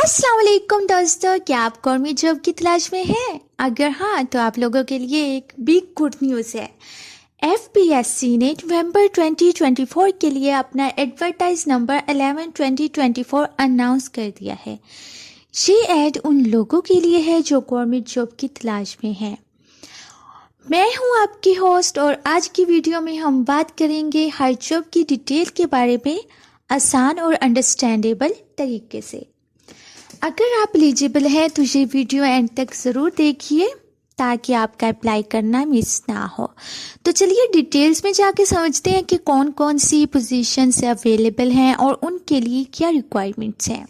अस्सलाम वालेकुम दोस्तों, क्या आप गवर्नमेंट जॉब की तलाश में हैं? अगर हाँ तो आप लोगों के लिए एक बिग गुड न्यूज़ है। एफपीएससी ने नवंबर 2024 के लिए अपना एडवर्टाइज नंबर 11/2024 अनाउंस कर दिया है। ये ऐड उन लोगों के लिए है जो गवर्नमेंट जॉब की तलाश में हैं। मैं हूं आपकी होस्ट और आज की वीडियो में हम बात करेंगे हर जॉब की डिटेल के बारे में आसान और अंडरस्टैंडेबल तरीके से। अगर आप एलिजिबल हैं तो ये वीडियो एंड तक ज़रूर देखिए ताकि आपका अप्लाई करना मिस ना हो। तो चलिए डिटेल्स में जाके समझते हैं कि कौन कौन सी पोजीशंस अवेलेबल हैं और उनके लिए क्या रिक्वायरमेंट्स हैं।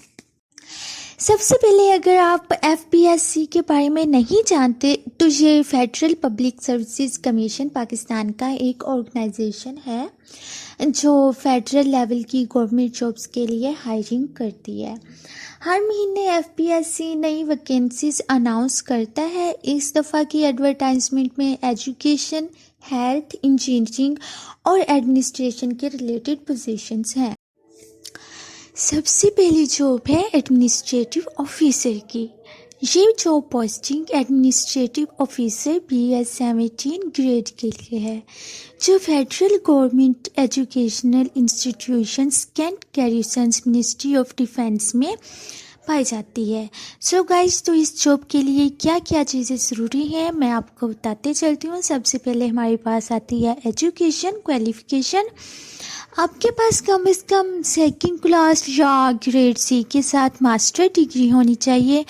सबसे पहले अगर आप एफपीएससी के बारे में नहीं जानते तो ये federal public services commission Pakistan का एक ऑर्गेनाइजेशन है जो फेडरल लेवल की गवर्नमेंट जॉब्स के लिए हायरिंग करती है। हर महीने एफपीएससी नई वैकेंसीज अनाउंस करता है। इस दफ़ा की एडवर्टाइजमेंट में एजुकेशन, हेल्थ, इंजीनियरिंग और एडमिनिस्ट्रेशन के रिलेटेड पोजीशंस हैं। सबसे पहली जॉब है एडमिनिस्ट्रेटिव ऑफिसर की। ये job posting administrative officer BS17 grade के लिए है जो federal government educational institutions cantt garrisons ministry of defence में पाई जाती है। सो गाइस, तो इस जॉब के लिए क्या क्या चीज़ें ज़रूरी हैं मैं आपको बताते चलती हूँ। सबसे पहले हमारे पास आती है एजुकेशन क्वालिफिकेशन। आपके पास कम से कम सेकंड क्लास या ग्रेड सी के साथ मास्टर डिग्री होनी चाहिए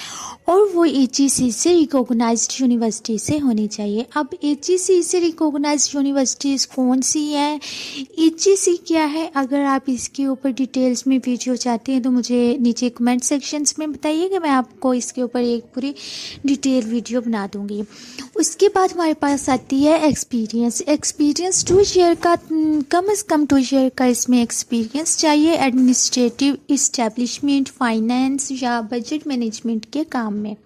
और वो HEC से रिकॉग्नाइज्ड यूनिवर्सिटी से होनी चाहिए। अब HEC से रिकॉग्नाइज्ड यूनिवर्सिटीज़ कौन सी हैं, HEC क्या है, अगर आप इसके ऊपर डिटेल्स में वीडियो चाहते हैं तो मुझे नीचे कमेंट सेक्शंस में बताइएगा, मैं आपको इसके ऊपर एक पूरी डिटेल वीडियो बना दूँगी। उसके बाद हमारे पास आती है एक्सपीरियंस। 2 ईयर का, कम से कम 2 ईयर का इसमें एक्सपीरियंस चाहिए एडमिनिस्ट्रेटिव इस्टेब्लिशमेंट, फाइनेंस या बजट मैनेजमेंट के काम में।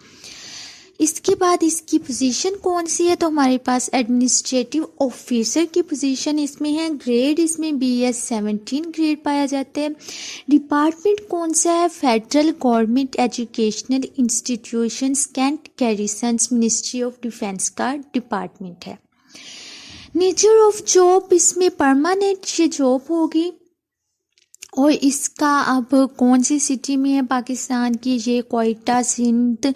इसके बाद इसकी पोजीशन कौन सी है, तो हमारे पास एडमिनिस्ट्रेटिव ऑफिसर की पोजीशन इसमें है। ग्रेड इसमें BS17 ग्रेड पाया जाता है। डिपार्टमेंट कौन सा है, federal government educational institutions cantt garrisons ministry of defence का डिपार्टमेंट है। नेचर ऑफ जॉब इसमें परमानेंट ये जॉब होगी और इसका अब कौन सी सिटी में है पाकिस्तान की, ये क्वेटा सिंध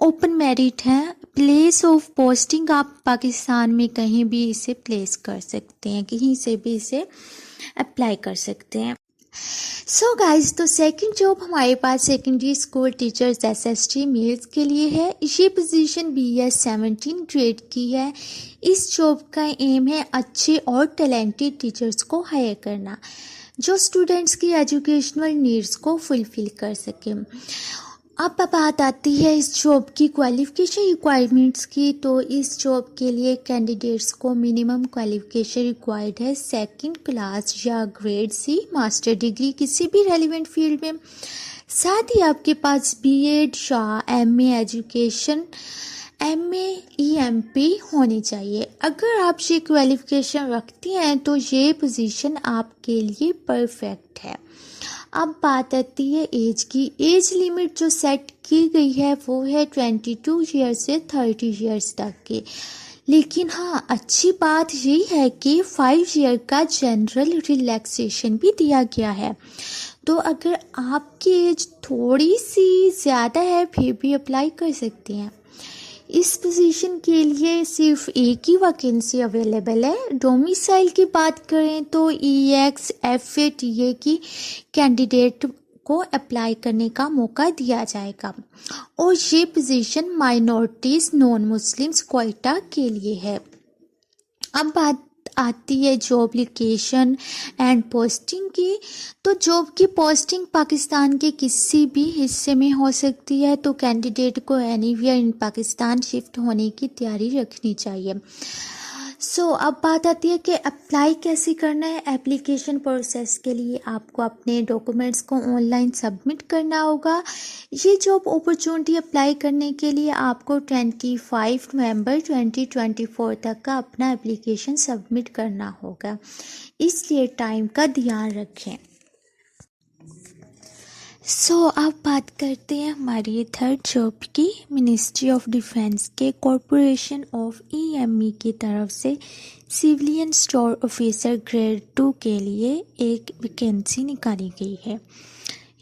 ओपन मेरिट है। प्लेस ऑफ पोस्टिंग आप पाकिस्तान में कहीं भी इसे प्लेस कर सकते हैं, कहीं से भी इसे अप्लाई कर सकते हैं। सो गाइस, तो सेकंड जॉब हमारे पास secondary school teachers SST males के लिए है। ये पोजीशन BS17 ग्रेड की है। इस जॉब का एम है अच्छे और टैलेंटेड टीचर्स को हायर करना जो स्टूडेंट्स की एजुकेशनल नीड्स को फुलफिल कर सके। अब बात आती है इस जॉब की क्वालिफिकेशन रिक्वायरमेंट्स की। तो इस जॉब के लिए कैंडिडेट्स को मिनिमम क्वालिफिकेशन रिक्वायर्ड है सेकंड क्लास या ग्रेड सी मास्टर डिग्री किसी भी रेलिवेंट फील्ड में। साथ ही आपके पास BEd या MA एजुकेशन, MA EMP होनी चाहिए। अगर आप ये क्वालिफिकेशन रखती हैं तो ये पोजीशन आपके लिए परफेक्ट है। अब बात आती है एज की। एज लिमिट जो सेट की गई है वो है 22 ईयर्स से 30 ईयर्स तक की। लेकिन हाँ, अच्छी बात ये है कि 5 ईयर का जनरल रिलैक्सेशन भी दिया गया है। तो अगर आपकी एज थोड़ी सी ज़्यादा है फिर भी अप्लाई कर सकते हैं। इस पोजीशन के लिए सिर्फ एक ही वैकेंसी अवेलेबल है। डोमिसाइल की बात करें तो EX/FA/TA की कैंडिडेट को अप्लाई करने का मौका दिया जाएगा और ये position minorities non Muslims Quetta के लिए है। अब बात आती है जॉब लोकेशन एंड पोस्टिंग की। तो जॉब की पोस्टिंग पाकिस्तान के किसी भी हिस्से में हो सकती है, तो कैंडिडेट को एनीवेयर इन पाकिस्तान शिफ्ट होने की तैयारी रखनी चाहिए। अब बात आती है कि अप्लाई कैसे करना है। एप्लीकेशन प्रोसेस के लिए आपको अपने डॉक्यूमेंट्स को ऑनलाइन सबमिट करना होगा। ये जॉब अपॉर्चुनिटी अप्लाई करने के लिए आपको 25 नवंबर 2024 तक का अपना एप्लीकेशन सबमिट करना होगा, इसलिए टाइम का ध्यान रखें। अब बात करते हैं हमारी थर्ड जॉब की। मिनिस्ट्री ऑफ डिफेंस के कॉरपोरेशन ऑफ ईएमई की तरफ से सिविलियन स्टोर ऑफिसर ग्रेड 2 के लिए एक वैकेंसी निकाली गई है।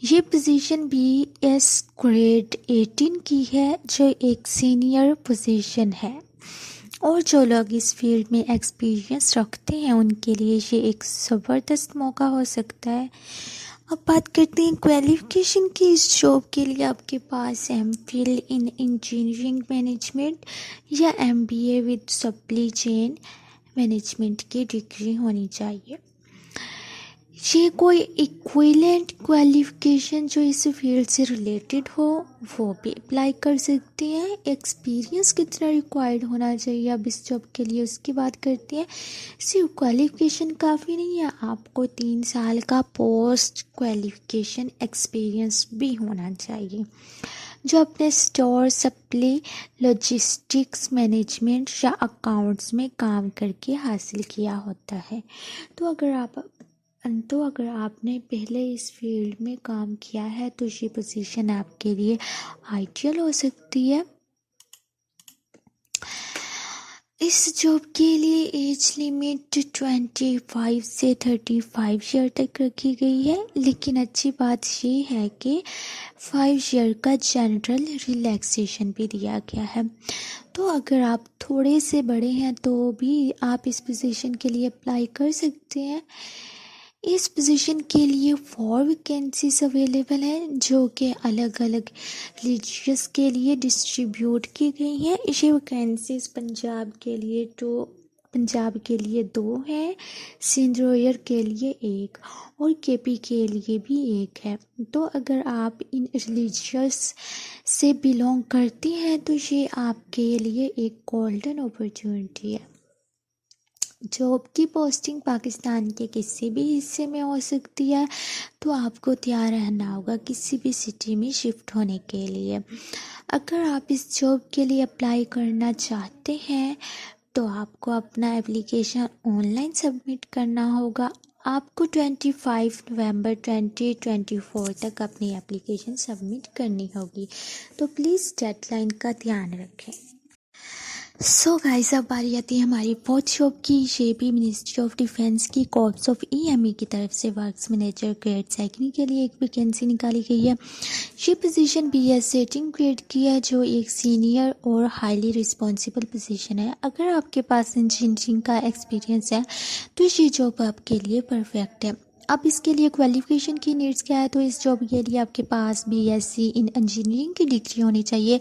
ये पोजीशन BS ग्रेड 18 की है, जो एक सीनियर पोजीशन है और जो लोग इस फील्ड में एक्सपीरियंस रखते हैं उनके लिए ये एक ज़बरदस्त मौका हो सकता है। अब बात करते हैं क्वालिफिकेशन की। इस जॉब के लिए आपके पास MPhil इन इंजीनियरिंग मैनेजमेंट या MBA with supply chain management की डिग्री होनी चाहिए। ये कोई इक्विवेलेंट क्वालिफिकेशन जो इस फील्ड से रिलेटेड हो वो भी अप्लाई कर सकते हैं। एक्सपीरियंस कितना रिक्वायर्ड होना चाहिए अब इस जॉब के लिए उसकी बात करते हैं। सिर्फ क्वालिफिकेशन काफ़ी नहीं है, आपको 3 साल का पोस्ट क्वालिफिकेशन एक्सपीरियंस भी होना चाहिए जो अपने स्टोर, सप्लाई, लॉजिस्टिक्स मैनेजमेंट या अकाउंट्स में काम करके हासिल किया होता है। तो अगर आपने पहले इस फील्ड में काम किया है तो ये पोजीशन आपके लिए आइडियल हो सकती है। इस जॉब के लिए एज लिमिट 25 से 35 ईयर तक रखी गई है, लेकिन अच्छी बात ये है कि 5 ईयर का जनरल रिलैक्सेशन भी दिया गया है। तो अगर आप थोड़े से बड़े हैं तो भी आप इस पोजीशन के लिए अप्लाई कर सकते हैं। इस पोजीशन के लिए 4 वैकेंसीज अवेलेबल हैं जो कि अलग अलग रिलीजियस के लिए डिस्ट्रीब्यूट की गई हैं। ये वैकेंसीज पंजाब के लिए 2 हैं, सिंध रोयर के लिए 1 और KP के लिए भी 1 है। तो अगर आप इन रिलीजियस से बिलोंग करती हैं तो ये आपके लिए एक गोल्डन अपॉर्चुनिटी है। जॉब की पोस्टिंग पाकिस्तान के किसी भी हिस्से में हो सकती है, तो आपको तैयार रहना होगा किसी भी सिटी में शिफ्ट होने के लिए। अगर आप इस जॉब के लिए अप्लाई करना चाहते हैं तो आपको अपना एप्लीकेशन ऑनलाइन सबमिट करना होगा। आपको 25 नवंबर 2024 तक अपनी एप्लीकेशन सबमिट करनी होगी, तो प्लीज़ डेडलाइन का ध्यान रखें। गाइस, अब बारी आती है हमारी फोर्थ जॉब की। ये भी मिनिस्ट्री ऑफ डिफेंस की कॉर्प्स ऑफ ईएमई की तरफ से वर्क्स मैनेजर ग्रेड 2 के लिए एक वैकेंसी निकाली गई है। ये पोजीशन BS 18 ग्रेड की है जो एक सीनियर और हाईली रिस्पॉन्सिबल पोजीशन है। अगर आपके पास इंजीनियरिंग का एक्सपीरियंस है तो ये जॉब आपके लिए परफेक्ट है। अब इसके लिए क्वालिफिकेशन की नीड्स क्या है, तो इस जॉब के लिए आपके पास BSc इन इंजीनियरिंग की डिग्री होनी चाहिए।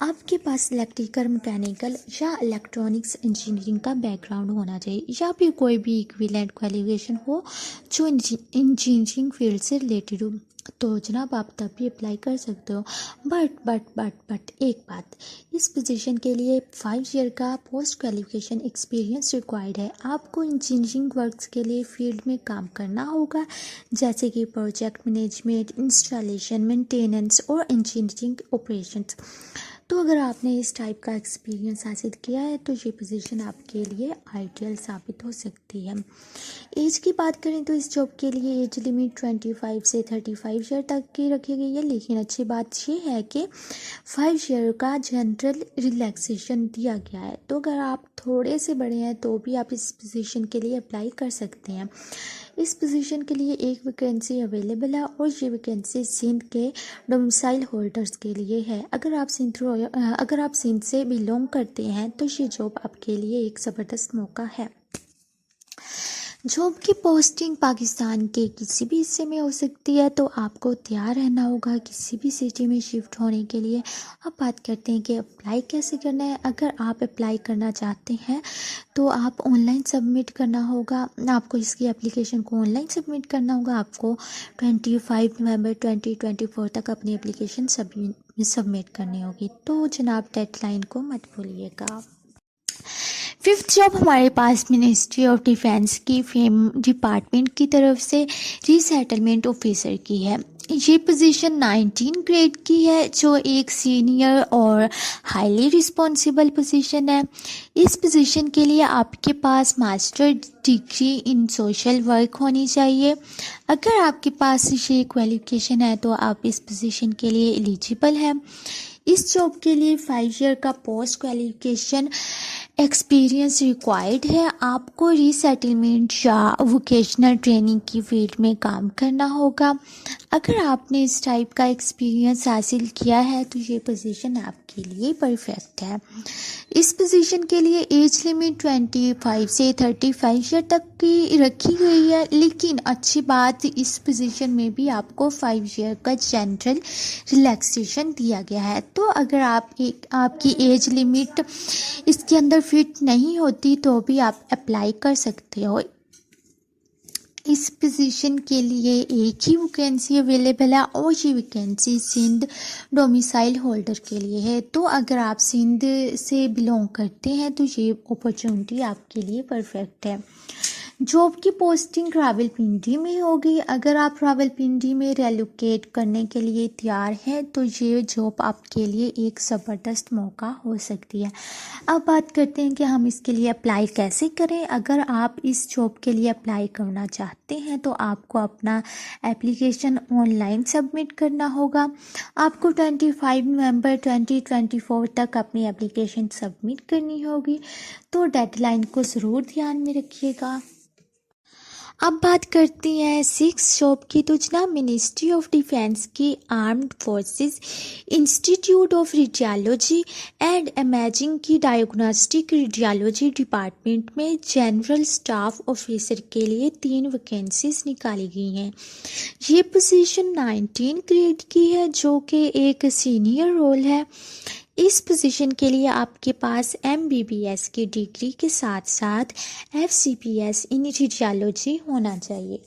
आपके पास इलेक्ट्रिकल, मैकेनिकल या इलेक्ट्रॉनिक्स इंजीनियरिंग का बैकग्राउंड होना चाहिए या फिर कोई भी इक्विवेलेंट क्वालिफिकेशन हो जो इंजीनियरिंग फील्ड से रिलेटेड हो, तो जनाब आप तब भी अप्लाई कर सकते हो। बट एक बात, इस पोजीशन के लिए 5 ईयर का पोस्ट क्वालिफिकेशन एक्सपीरियंस रिक्वायर्ड है। आपको इंजीनियरिंग वर्क्स के लिए फील्ड में काम करना होगा, जैसे कि प्रोजेक्ट मैनेजमेंट, इंस्टॉलेशन, मेंटेनेंस और इंजीनियरिंग ऑपरेशंस। तो अगर आपने इस टाइप का एक्सपीरियंस हासिल किया है तो ये पोजीशन आपके लिए आइडियल साबित हो सकती है। एज की बात करें तो इस जॉब के लिए एज लिमिट 25 से 35 ईयर तक की रखी गई है, लेकिन अच्छी बात ये है कि 5 ईयर का जनरल रिलैक्सेशन दिया गया है। तो अगर आप थोड़े से बड़े हैं तो भी आप इस पोजीशन के लिए अप्लाई कर सकते हैं। इस पोजीशन के लिए एक वैकेंसी अवेलेबल है और ये वैकेंसी सिंध के डोमिसाइल होल्डर्स के लिए है। अगर आप सिंध से बिलोंग करते हैं तो ये जॉब आपके लिए एक ज़बरदस्त मौका है। जॉब की पोस्टिंग पाकिस्तान के किसी भी हिस्से में हो सकती है, तो आपको तैयार रहना होगा किसी भी सिटी में शिफ्ट होने के लिए। अब बात करते हैं कि अप्लाई कैसे करना है। अगर आप अप्लाई करना चाहते हैं तो आप ऑनलाइन सबमिट करना होगा। आपको इसकी एप्लीकेशन को ऑनलाइन सबमिट करना होगा। आपको 25 नवंबर 2024 तक अपनी एप्लीकेशन सबमिट करनी होगी। तो जनाब डेडलाइन को मत भूलिएगा। फिफ्थ जॉब हमारे पास मिनिस्ट्री ऑफ डिफेंस की फेम डिपार्टमेंट की तरफ से रीसेटलमेंट ऑफिसर की है। ये पोजीशन 19 ग्रेड की है जो एक सीनियर और हाईली रिस्पॉन्सिबल पोजीशन है। इस पोजीशन के लिए आपके पास master degree in social work होनी चाहिए। अगर आपके पास ये क्वालिफिकेशन है तो आप इस पोजीशन के लिए एलिजिबल हैं। इस जॉब के लिए 5 ईयर का पोस्ट क्वालिफिकेशन एक्सपीरियंस रिक्वायर्ड है। आपको रीसेटलमेंट या वोकेशनल ट्रेनिंग की फील्ड में काम करना होगा। अगर आपने इस टाइप का एक्सपीरियंस हासिल किया है तो ये पोजीशन आपके लिए परफेक्ट है। इस पोजीशन के लिए एज लिमिट 25 से 35 ईयर तक की रखी गई है, लेकिन अच्छी बात इस पोजीशन में भी आपको 5 ईयर का जनरल रिलैक्सेशन दिया गया है। तो अगर आपकी एज लिमिट इसके अंदर फिट नहीं होती तो भी आप अप्लाई कर सकते हो। इस पोजीशन के लिए एक ही वैकेंसी अवेलेबल है और ये वैकेंसी सिंध डोमिसाइल होल्डर के लिए है। तो अगर आप सिंध से बिलोंग करते हैं तो ये अपॉर्चुनिटी आपके लिए परफेक्ट है। जॉब की पोस्टिंग रावलपिंडी में होगी। अगर आप रावलपिंडी में रेलोकेट करने के लिए तैयार हैं तो ये जॉब आपके लिए एक ज़बरदस्त मौका हो सकती है। अब बात करते हैं कि हम इसके लिए अप्लाई कैसे करें। अगर आप इस जॉब के लिए अप्लाई करना चाहते हैं तो आपको अपना एप्लीकेशन ऑनलाइन सबमिट करना होगा। आपको 25 नवंबर 2024 तक अपनी एप्लीकेशन सबमिट करनी होगी, तो डेडलाइन को ज़रूर ध्यान में रखिएगा। अब बात करते हैं 6 जॉब की। तो जनाब मिनिस्ट्री ऑफ डिफेंस की armed forces institute of radiology and imaging की डायग्नोस्टिक रेडियोलॉजी डिपार्टमेंट में जनरल स्टाफ ऑफिसर के लिए 3 वैकेंसीज निकाली गई हैं। ये पोजीशन 19 ग्रेड की है जो कि एक सीनियर रोल है। इस पोजीशन के लिए आपके पास MBBS की डिग्री के साथ साथ FCPS इन रेडियोलॉजी होना चाहिए।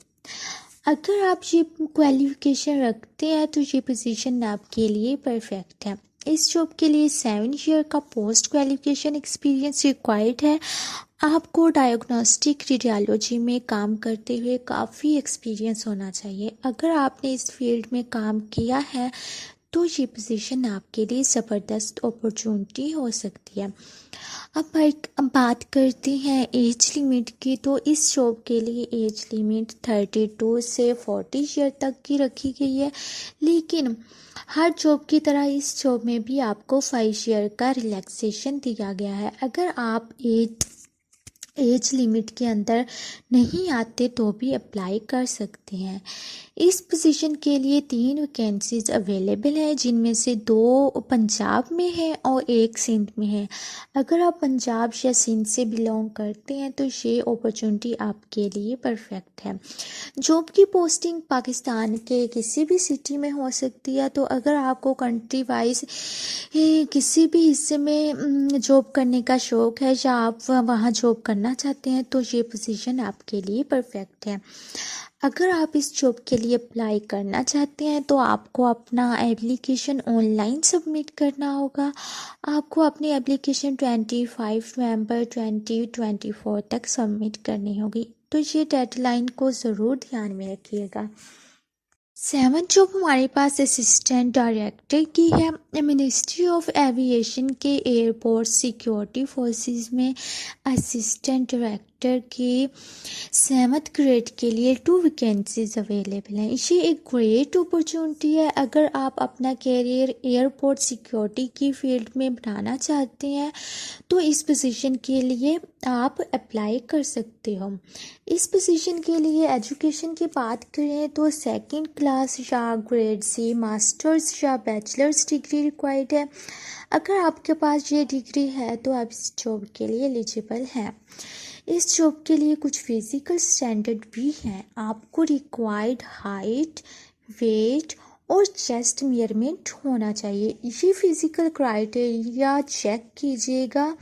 अगर आप ये क्वालिफिकेशन रखते हैं तो ये पोजीशन आपके लिए परफेक्ट है। इस जॉब के लिए 7 ईयर का पोस्ट क्वालिफिकेशन एक्सपीरियंस रिक्वायर्ड है। आपको डायग्नोस्टिक रेडियोलॉजी में काम करते हुए काफ़ी एक्सपीरियंस होना चाहिए। अगर आपने इस फील्ड में काम किया है तो ये पोजीशन आपके लिए ज़बरदस्त अपॉर्चुनिटी हो सकती है। अब बात करते हैं एज लिमिट की। तो इस जॉब के लिए एज लिमिट 32 से 40 ईयर तक की रखी गई है, लेकिन हर जॉब की तरह इस जॉब में भी आपको 5 ईयर का रिलैक्सेशन दिया गया है। अगर आप एज लिमिट के अंदर नहीं आते तो भी अप्लाई कर सकते हैं। इस पोजीशन के लिए 3 वैकेंसीज अवेलेबल हैं, जिनमें से 2 पंजाब में है और 1 सिंध में है। अगर आप पंजाब या सिंध से बिलोंग करते हैं तो ये अपॉर्चुनिटी आपके लिए परफेक्ट है। जॉब की पोस्टिंग पाकिस्तान के किसी भी सिटी में हो सकती है। तो अगर आपको कंट्री वाइज किसी भी हिस्से में जॉब करने का शौक़ है या आप वहाँ जॉब करना चाहते हैं तो ये पोजीशन आपके लिए परफेक्ट है। अगर आप इस जॉब के लिए अप्लाई करना चाहते हैं तो आपको अपना एप्लीकेशन ऑनलाइन सबमिट करना होगा। आपको अपनी एप्लीकेशन 25 नवंबर 2024 तक सबमिट करनी होगी, तो ये डेडलाइन को ज़रूर ध्यान में रखिएगा। 7 जॉब हमारे पास असिस्टेंट डायरेक्टर की है। मिनिस्ट्री ऑफ एविएशन के एयरपोर्ट सिक्योरिटी फोर्सेस में असिस्टेंट डायरेक्टर की 7th ग्रेड के लिए 2 वैकेंसीज अवेलेबल हैं। ये एक ग्रेट अपॉर्चुनिटी है। अगर आप अपना कैरियर एयरपोर्ट सिक्योरिटी की फील्ड में बनाना चाहते हैं तो इस पोजीशन के लिए आप अप्लाई कर सकते हो। इस पोजीशन के लिए एजुकेशन की बात करें तो 2nd क्लास या ग्रेड C मास्टर्स या बैचलर्स डिग्री रिक्वायर्ड है। अगर आपके पास ये डिग्री है तो आप इस जॉब के लिए एलिजिबल हैं। इस जॉब के लिए कुछ फिजिकल स्टैंडर्ड भी हैं। आपको रिक्वायर्ड हाइट, वेट और चेस्ट मेजरमेंट होना चाहिए। ये फिजिकल क्राइटेरिया चेक कीजिएगा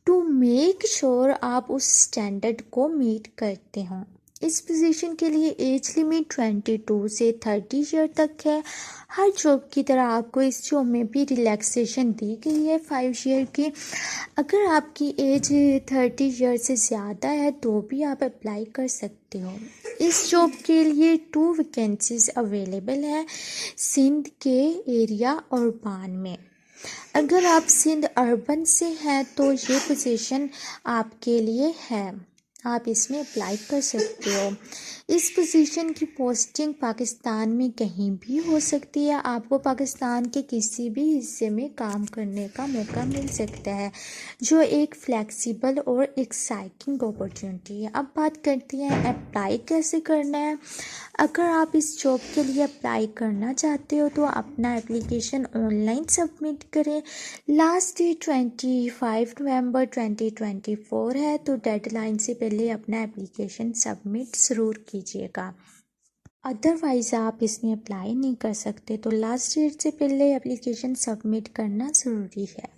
टू मेक श्योर आप उस स्टैंडर्ड को मीट करते हों। इस पोजीशन के लिए एज लिमिट 22 से 30 ईयर तक है। हर जॉब की तरह आपको इस जॉब में भी रिलैक्सेशन दी गई है 5 ईयर की। अगर आपकी एज 30 ईयर से ज़्यादा है तो भी आप अप्लाई कर सकते हो। इस जॉब के लिए 2 वैकेंसीज अवेलेबल है सिंध के एरिया और बान में। अगर आप सिंध अर्बन से हैं तो ये पोजीशन आपके लिए है, आप इसमें अप्लाई कर सकते हो। इस पोजीशन की पोस्टिंग पाकिस्तान में कहीं भी हो सकती है। आपको पाकिस्तान के किसी भी हिस्से में काम करने का मौका मिल सकता है, जो एक फ्लेक्सिबल और एक्साइटिंग अपॉर्चुनिटी है। अब बात करते हैं अप्लाई कैसे करना है। अगर आप इस जॉब के लिए अप्लाई करना चाहते हो तो अपना एप्लीकेशन ऑनलाइन सबमिट करें। लास्ट डेट 25 नवंबर 2024 है, तो डेडलाइन से पहले अपना एप्लीकेशन सबमिट ज़रूर कीजिएगा। अदरवाइज़ आप इसमें अप्लाई नहीं कर सकते, तो लास्ट डेट से पहले एप्लीकेशन सबमिट करना ज़रूरी है।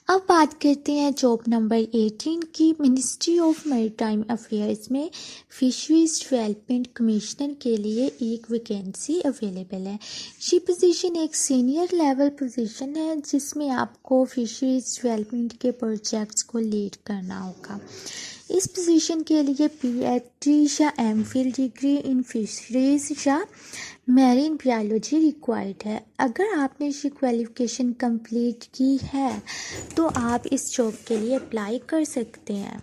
अब बात करते हैं जॉब नंबर 18 की। मिनिस्ट्री ऑफ मैरीटाइम अफेयर्स में फिशरीज डेवलपमेंट कमिश्नर के लिए एक वैकेंसी अवेलेबल है। ये पोजीशन एक सीनियर लेवल पोजीशन है जिसमें आपको फिशरीज डेवलपमेंट के प्रोजेक्ट्स को लीड करना होगा। इस पोजीशन के लिए पीएचडी या एमफिल डिग्री इन फिशरीज या मैरीन बायोलॉजी रिक्वायर्ड है। अगर आपने ये क्वालिफिकेशन कंप्लीट की है तो आप इस जॉब के लिए अप्लाई कर सकते हैं।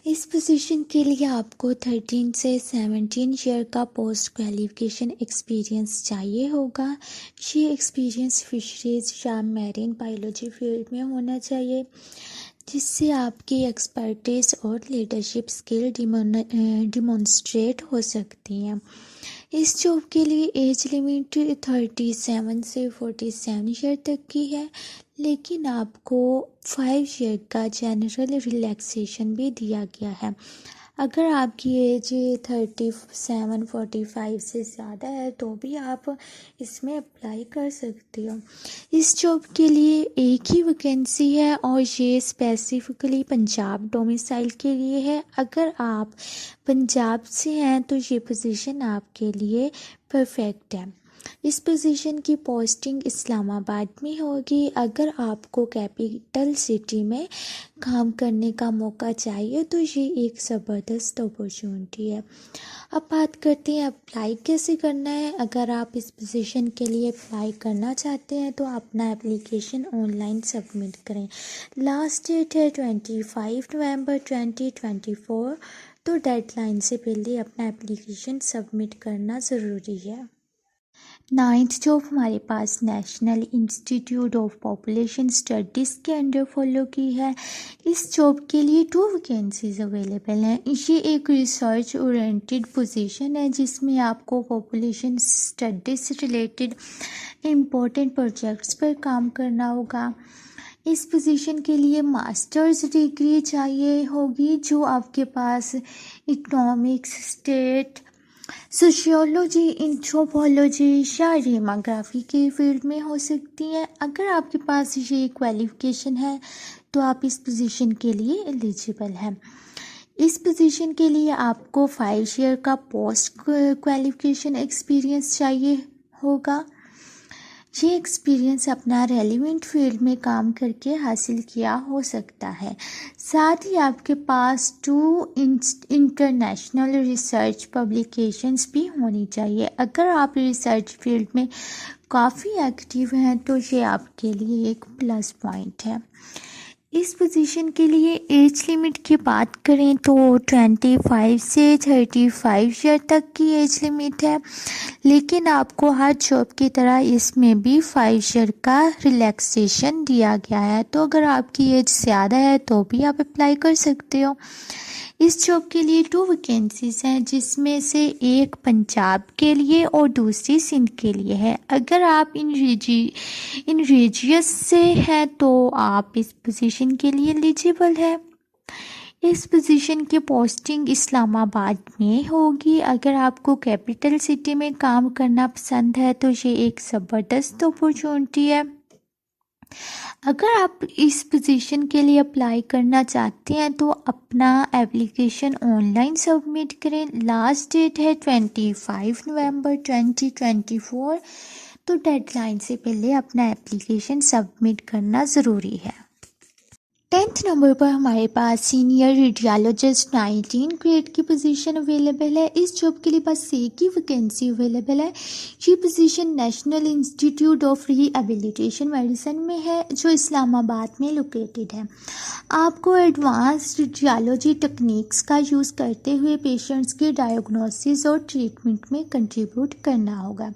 इस पोजीशन के लिए आपको 13 से 17 ईयर का पोस्ट क्वालिफिकेशन एक्सपीरियंस चाहिए होगा। ये एक्सपीरियंस फिशरीज या मैरीन बायोलॉजी फील्ड में होना चाहिए, जिससे आपकी एक्सपर्टीज और लीडरशिप स्किल डिमॉन्स्ट्रेट हो सकती हैं। इस जॉब के लिए एज लिमिट 37 से 47 ईयर तक की है, लेकिन आपको 5 ईयर का जनरल रिलैक्सेशन भी दिया गया है। अगर आपकी एज 37-45 से ज़्यादा है तो भी आप इसमें अप्लाई कर सकते हो। इस जॉब के लिए एक ही वैकेंसी है और ये स्पेसिफिकली पंजाब डोमिसाइल के लिए है। अगर आप पंजाब से हैं तो ये पोजीशन आपके लिए परफेक्ट है। इस पोजीशन की पोस्टिंग इस्लामाबाद में होगी। अगर आपको कैपिटल सिटी में काम करने का मौका चाहिए तो ये एक ज़बरदस्त अपॉर्चुनिटी है। अब बात करते हैं अप्लाई कैसे करना है। अगर आप इस पोजीशन के लिए अप्लाई करना चाहते हैं तो अपना एप्लीकेशन ऑनलाइन सबमिट करें। लास्ट डेट है 25 नवंबर 2024, तो डेडलाइन से पहले अपना एप्लीकेशन सबमिट करना ज़रूरी है। 9th जॉब हमारे पास national institute of population studies के अंडर फॉलो की है। इस जॉब के लिए 2 वैकेंसीज अवेलेबल हैं। ये एक रिसर्च ओरिएंटेड पोजीशन है जिसमें आपको पॉपुलेशन स्टडीज़ से रिलेटेड इम्पोर्टेंट प्रोजेक्ट्स पर काम करना होगा। इस पोजीशन के लिए मास्टर्स डिग्री चाहिए होगी, जो आपके पास इकोनॉमिक्स, स्टेट, सोशियोलॉजी, एंथ्रोपोलॉजी या डेमोग्राफी के फील्ड में हो सकती है। अगर आपके पास ये क्वालिफिकेशन है तो आप इस पोजीशन के लिए एलिजिबल हैं। इस पोजीशन के लिए आपको 5 ईयर का पोस्ट क्वालिफिकेशन एक्सपीरियंस चाहिए होगा। ये एक्सपीरियंस अपना रेलिवेंट फील्ड में काम करके हासिल किया हो सकता है। साथ ही आपके पास 2 इंटरनेशनल रिसर्च पब्लिकेशंस भी होनी चाहिए। अगर आप रिसर्च फील्ड में काफ़ी एक्टिव हैं तो ये आपके लिए एक प्लस पॉइंट है। इस पोजीशन के लिए एज लिमिट की बात करें तो 25 से 35 ईयर तक की एज लिमिट है, लेकिन आपको हर जॉब की तरह इसमें भी 5 ईयर का रिलैक्सेशन दिया गया है। तो अगर आपकी एज ज़्यादा है तो भी आप अप्लाई कर सकते हो। इस जॉब के लिए 2 वैकेंसीज हैं, जिसमें से एक पंजाब के लिए और दूसरी सिंध के लिए है। अगर आप इन रीजियस से हैं तो आप इस पोजीशन के लिए एलिजिबल है। इस पोजीशन की पोस्टिंग इस्लामाबाद में होगी। अगर आपको कैपिटल सिटी में काम करना पसंद है तो ये एक ज़बरदस्त अपॉर्चुनिटी है। अगर आप इस पोजीशन के लिए अप्लाई करना चाहते हैं तो अपना एप्लीकेशन ऑनलाइन सबमिट करें। लास्ट डेट है 25 नवंबर 2024। तो डेडलाइन से पहले अपना एप्लीकेशन सबमिट करना ज़रूरी है। 10th नंबर पर हमारे पास सीनियर रेडियोलॉजिस्ट 19 ग्रेड की पोजीशन अवेलेबल है। इस जॉब के लिए बस एक ही वैकेंसी अवेलेबल है। ये position national institute of rehabilitation medicine में है, जो इस्लामाबाद में लोकेटेड है। आपको एडवांस रेडियोलॉजी टेक्निक्स का यूज़ करते हुए पेशेंट्स के डायग्नोसिस और ट्रीटमेंट में कंट्रीब्यूट करना होगा।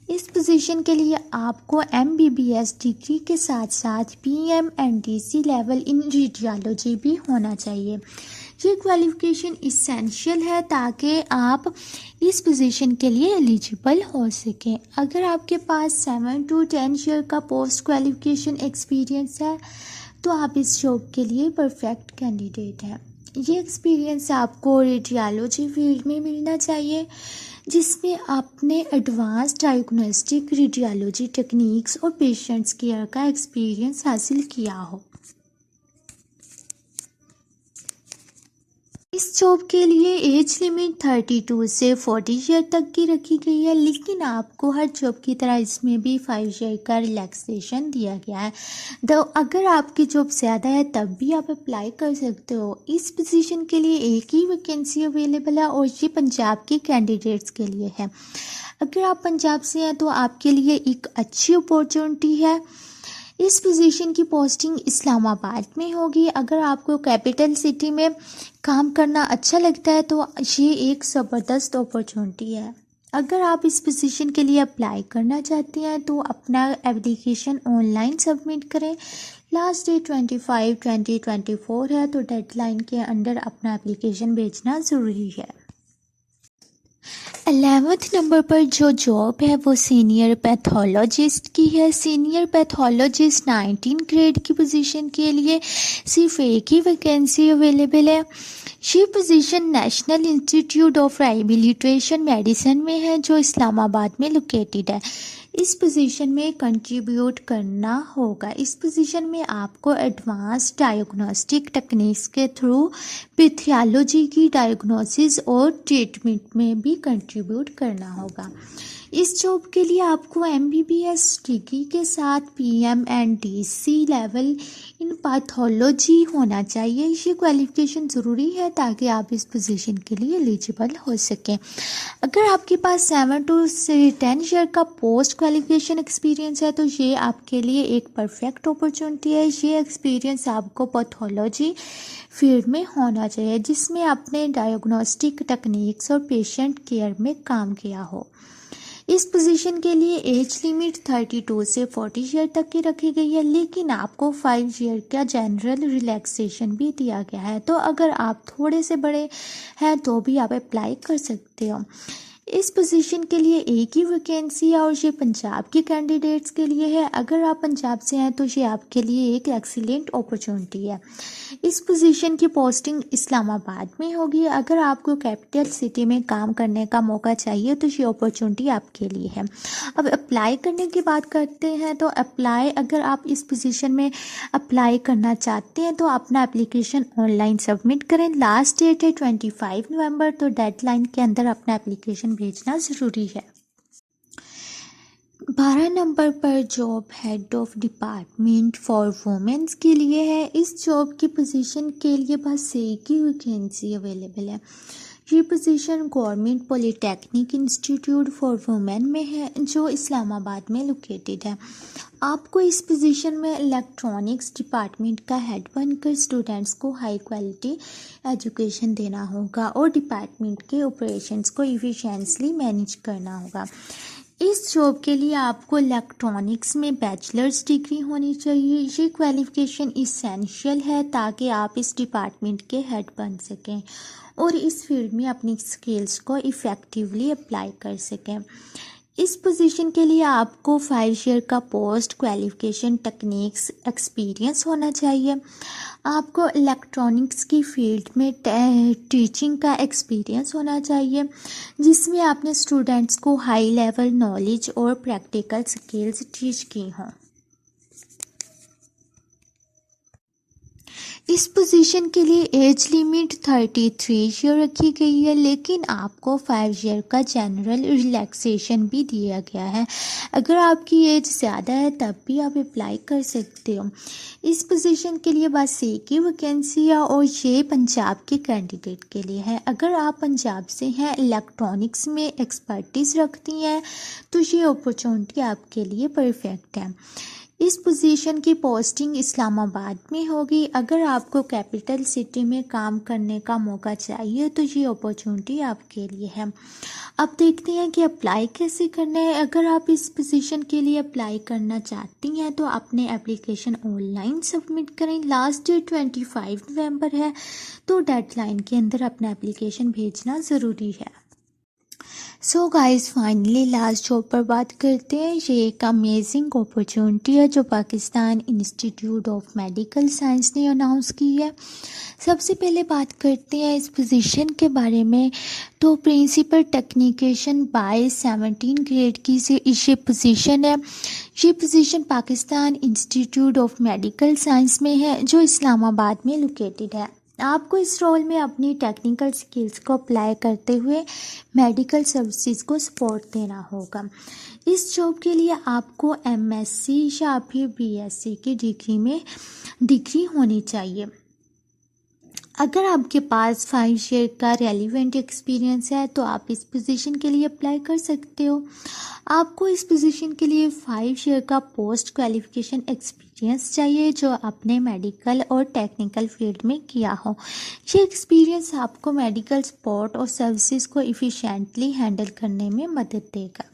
इस पोजीशन के लिए आपको MBBS डिग्री के साथ साथ PMNDC लेवल इन रेडियोलॉजी भी होना चाहिए। ये क्वालिफिकेशन इसेंशियल है ताकि आप इस पोजीशन के लिए एलिजिबल हो सकें। अगर आपके पास 7 to 10 ईयर का पोस्ट क्वालिफिकेशन एक्सपीरियंस है तो आप इस जॉब के लिए परफेक्ट कैंडिडेट हैं। ये एक्सपीरियंस आपको रेडियोलॉजी फील्ड में मिलना चाहिए, जिसमें आपने एडवांस डायग्नोस्टिक रेडियोलॉजी टेक्निक्स और पेशेंट्स केयर का एक्सपीरियंस हासिल किया हो। इस जॉब के लिए एज लिमिट 32 से 40 ईयर तक की रखी गई है, लेकिन आपको हर जॉब की तरह इसमें भी 5 ईयर का रिलैक्सेशन दिया गया है। तो अगर आपकी जॉब ज़्यादा है तब भी आप अप्लाई कर सकते हो। इस पोजीशन के लिए एक ही वैकेंसी अवेलेबल है और ये पंजाब के कैंडिडेट्स के लिए है। अगर आप पंजाब से हैं तो आपके लिए एक अच्छी अपॉर्चुनिटी है। इस पोजीशन की पोस्टिंग इस्लामाबाद में होगी। अगर आपको कैपिटल सिटी में काम करना अच्छा लगता है तो ये एक ज़बरदस्त अपॉर्चुनिटी है। अगर आप इस पोजीशन के लिए अप्लाई करना चाहते हैं तो अपना एप्लीकेशन ऑनलाइन सबमिट करें। लास्ट डेट 25/2024 है, तो डेडलाइन के अंडर अपना एप्लीकेशन भेजना ज़रूरी है। 11th नंबर पर जो जॉब है वो सीनियर पैथोलॉजिस्ट की है। सीनियर पैथोलॉजिस्ट 19 ग्रेड की पोजीशन के लिए सिर्फ एक ही वैकेंसी अवेलेबल है। ये position national institute of rehabilitation medicine में है, जो इस्लामाबाद में लोकेटेड है। इस पोजीशन में कंट्रीब्यूट करना होगा। इस पोजीशन में आपको एडवांस डायग्नोस्टिक टेक्निक्स के थ्रू पैथोलॉजी की डायग्नोसिस और ट्रीटमेंट में भी कंट्रीब्यूट करना होगा। इस जॉब के लिए आपको MBBS डिग्री के साथ PMNDC लेवल इन पैथोलॉजी होना चाहिए। ये क्वालिफिकेशन ज़रूरी है ताकि आप इस पोजीशन के लिए एलिजिबल हो सकें। अगर आपके पास 7 to 10 ईयर का पोस्ट क्वालिफिकेशन एक्सपीरियंस है तो ये आपके लिए एक परफेक्ट अपॉर्चुनिटी है। ये एक्सपीरियंस आपको पैथोलॉजी फील्ड में होना चाहिए, जिसमें आपने डायग्नोस्टिक टेक्निक्स और पेशेंट केयर में काम किया हो। इस पोजीशन के लिए एज लिमिट 32 से 40 ईयर तक की रखी गई है, लेकिन आपको 5 ईयर का जनरल रिलैक्सेशन भी दिया गया है। तो अगर आप थोड़े से बड़े हैं तो भी आप अप्लाई कर सकते हो। इस पोजीशन के लिए एक ही वैकेंसी है और ये पंजाब के कैंडिडेट्स के लिए है। अगर आप पंजाब से हैं तो ये आपके लिए एक एक्सीलेंट अपॉर्चुनिटी है। इस पोजीशन की पोस्टिंग इस्लामाबाद में होगी। अगर आपको कैपिटल सिटी में काम करने का मौका चाहिए तो ये अपॉर्चुनिटी आपके लिए है। अब अप्लाई करने की बात करते हैं तो अगर आप इस पोजीशन में अप्लाई करना चाहते हैं तो अपना एप्लीकेशन ऑनलाइन सबमिट करें। लास्ट डेट है 25 नवंबर, तो डेडलाइन के अंदर अपना एप्लीकेशन भेजना ज़रूरी है। 12 नंबर पर job head of department for women's के लिए है। इस जॉब की पोजीशन के लिए बस एक ही वैकेंसी अवेलेबल है। ये position government polytechnic institute for women में है, जो इस्लामाबाद में लोकेटेड है। आपको इस पोजीशन में इलेक्ट्रॉनिक्स डिपार्टमेंट का हेड बनकर स्टूडेंट्स को हाई क्वालिटी एजुकेशन देना होगा और डिपार्टमेंट के ऑपरेशंस को इफिशिएंटली मैनेज करना होगा। इस जॉब के लिए आपको इलेक्ट्रॉनिक्स में बैचलर्स डिग्री होनी चाहिए। ये क्वालिफिकेशन इसेंशियल है ताकि आप इस डिपार्टमेंट के हेड बन सकें और इस फील्ड में अपनी स्किल्स को इफ़ेक्टिवली अप्लाई कर सकें। इस पोजीशन के लिए आपको 5 ईयर का पोस्ट क्वालिफिकेशन टेक्निक्स एक्सपीरियंस होना चाहिए। आपको इलेक्ट्रॉनिक्स की फील्ड में टीचिंग का एक्सपीरियंस होना चाहिए, जिसमें आपने स्टूडेंट्स को हाई लेवल नॉलेज और प्रैक्टिकल स्किल्स टीच की हों। इस पोजीशन के लिए एज लिमिट 33 ईयर रखी गई है, लेकिन आपको 5 ईयर का जनरल रिलैक्सेशन भी दिया गया है। अगर आपकी एज ज़्यादा है तब भी आप अप्लाई कर सकते हो। इस पोजीशन के लिए बस एक ही वैकेंसी है और ये पंजाब के कैंडिडेट के लिए है। अगर आप पंजाब से हैं, इलेक्ट्रॉनिक्स में एक्सपर्टीज़ रखती हैं, तो ये अपॉर्चुनिटी आपके लिए परफेक्ट है। इस पोजीशन की पोस्टिंग इस्लामाबाद में होगी। अगर आपको कैपिटल सिटी में काम करने का मौका चाहिए तो ये अपॉर्चुनिटी आपके लिए है। अब देखते हैं कि अप्लाई कैसे करना है। अगर आप इस पोजीशन के लिए अप्लाई करना चाहती हैं तो अपने एप्लीकेशन ऑनलाइन सबमिट करें। लास्ट डेट 25 नवंबर है, तो डेडलाइन के अंदर अपना एप्लीकेशन भेजना ज़रूरी है। So guys, finally last job पर बात करते हैं। ये एक अमेजिंग अपॉर्चुनिटी है जो Pakistan institute of medical science ने अनाउंस की है। सबसे पहले बात करते हैं इस पोजीशन के बारे में। तो प्रिंसिपल टेक्नीशियन बाय 17 ग्रेड की ये पोजीशन है। ये position Pakistan institute of medical science में है जो इस्लामाबाद में लोकेटेड है। आपको इस रोल में अपनी टेक्निकल स्किल्स को अप्लाई करते हुए मेडिकल सर्विसेज को सपोर्ट देना होगा। इस जॉब के लिए आपको एमएससी या फिर बीएससी की डिग्री होनी चाहिए। अगर आपके पास 5 ईयर का रेलिवेंट एक्सपीरियंस है तो आप इस पोजीशन के लिए अप्लाई कर सकते हो। आपको इस पोजीशन के लिए 5 ईयर का पोस्ट क्वालिफिकेशन एक्सपीरियंस चाहिए जो आपने मेडिकल और टेक्निकल फील्ड में किया हो। ये एक्सपीरियंस आपको मेडिकल सपोर्ट और सर्विसेज को इफ़िशिएंटली हैंडल करने में मदद देगा।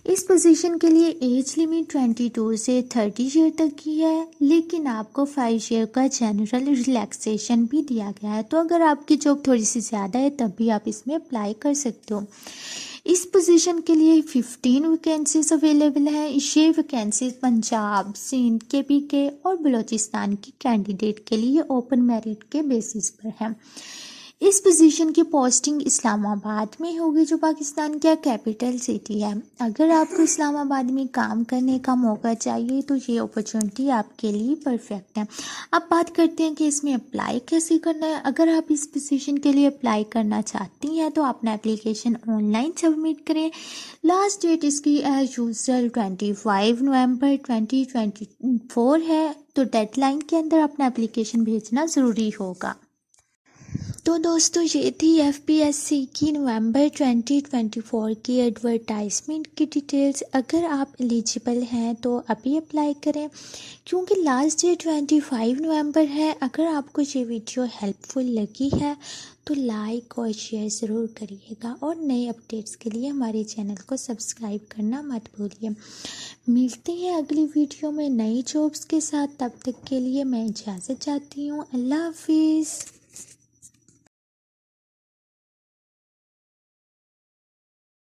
इस पोजीशन के लिए एज लिमिट 22 से 30 ईयर तक की है, लेकिन आपको 5 ईयर का जनरल रिलैक्सेशन भी दिया गया है। तो अगर आपकी जॉब थोड़ी सी ज़्यादा है तब भी आप इसमें अप्लाई कर सकते हो। इस पोजीशन के लिए 15 वैकेंसीज अवेलेबल हैं। ये वैकेंसीज पंजाब, सिंध, केपीके और बलूचिस्तान की कैंडिडेट के लिए ओपन मेरिट के बेसिस पर है। इस पोजीशन की पोस्टिंग इस्लामाबाद में होगी जो पाकिस्तान का कैपिटल सिटी है। अगर आपको इस्लामाबाद में काम करने का मौका चाहिए तो ये अपॉर्चुनिटी आपके लिए परफेक्ट है। अब बात करते हैं कि इसमें अप्लाई कैसे करना है। अगर आप इस पोजीशन के लिए अप्लाई करना चाहती हैं तो अपना एप्लीकेशन ऑनलाइन सबमिट करें। लास्ट डेट इसकी एज यूजुअल 25 नवंबर 2024 है, तो डेडलाइन के अंदर अपना एप्लीकेशन भेजना ज़रूरी होगा। तो दोस्तों, ये थी एफपीएससी की नवंबर 2024 की एडवर्टाइजमेंट की डिटेल्स। अगर आप एलिजिबल हैं तो अभी अप्लाई करें, क्योंकि लास्ट डेट 25 नवंबर है। अगर आपको ये वीडियो हेल्पफुल लगी है तो लाइक और शेयर ज़रूर करिएगा और नए अपडेट्स के लिए हमारे चैनल को सब्सक्राइब करना मत भूलिए। मिलते हैं अगली वीडियो में नई जॉब्स के साथ। तब तक के लिए मैं इजाज़त चाहती हूँ। अल्लाह हाफिज़।